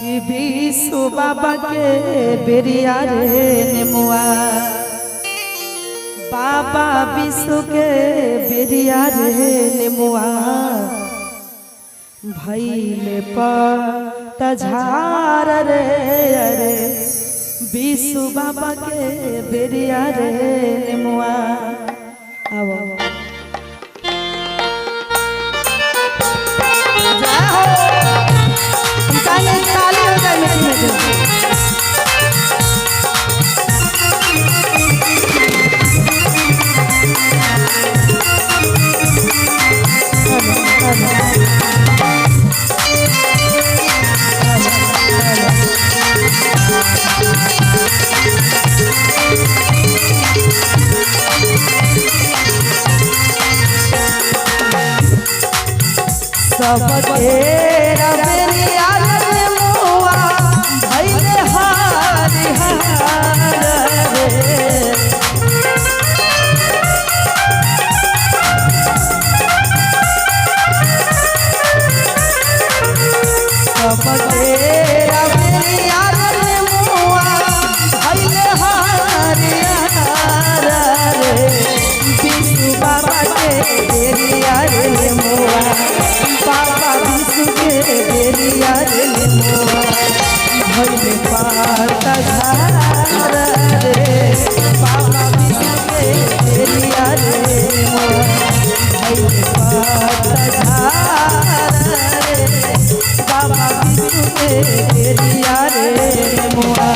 विशु बाबा के बेरिया रे नेमुआ बाबा विशु के बेरिया रे नेमुआ भैले पतझार रे अरे विशु बाबा के बेरिया रे नेमुआ आओ सब तेरा बेरिया रे मुआ भइले हार रे सब तेरा बेरिया रे मुआ भइले हार रे विशु बाबा के बेरिया रे मुआ बाबा विशु के बेरिया रे नेमुआ भइले पतझार रे बाबा विशु के बेरिया रे नेमुआ भइले पतझार रे बाबा विशु के बेरिया रे नेमुआ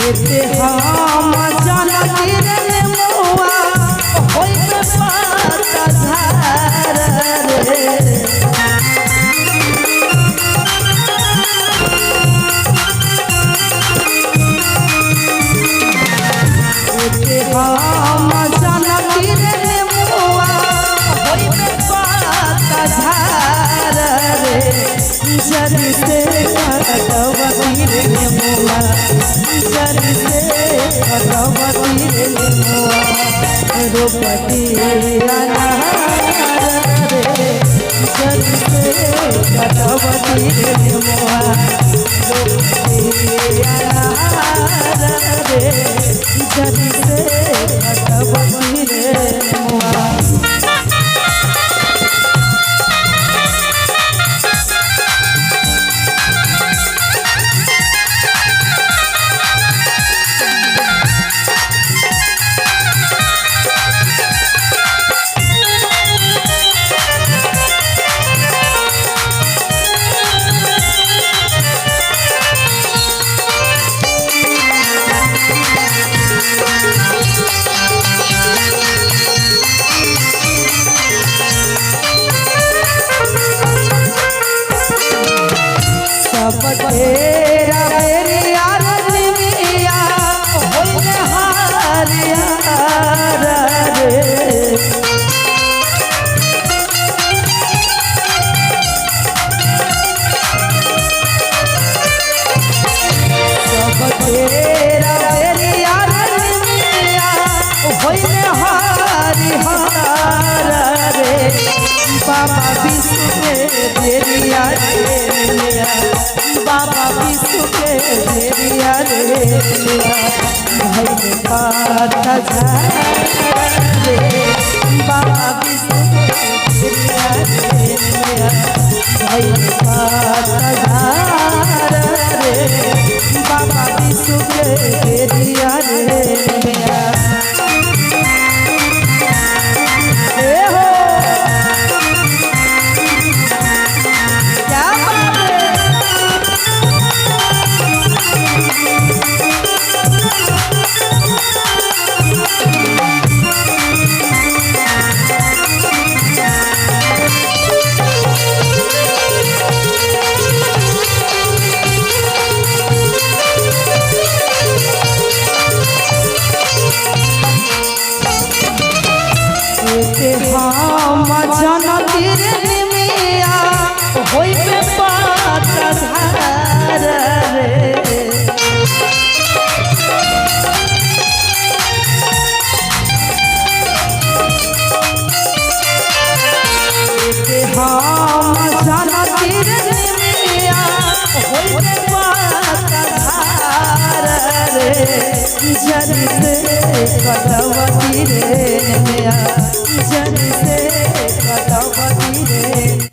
हम जानती रे नेमुआ होइबे पतझार रे हम जानती रे नेमुआ होइबे पतझार रे जरी से कटवती रे नेमुआ जरी से कटवती रे नेमुआ रोपती अनार रे जरी से कटवती रे नेमुआ रोपती अनार रे जरी से कटवती रे नेमुआ सब तेरा बेरिया रे नेमुआ होइले हार रे सब तेरा बेरिया रे नेमुआ होइले हार रे बाबा विशु के बेरिया रे नेमुआ बाबा विशु के बेरिया रे नेमुआ भइले पतझार रे बाबा विशु के बेरिया रे नेमुआ भइले पतझार रे बाबा विशु के बेरिया रे नेमुआ जन से कटवती रे नैया जन से कटवती रे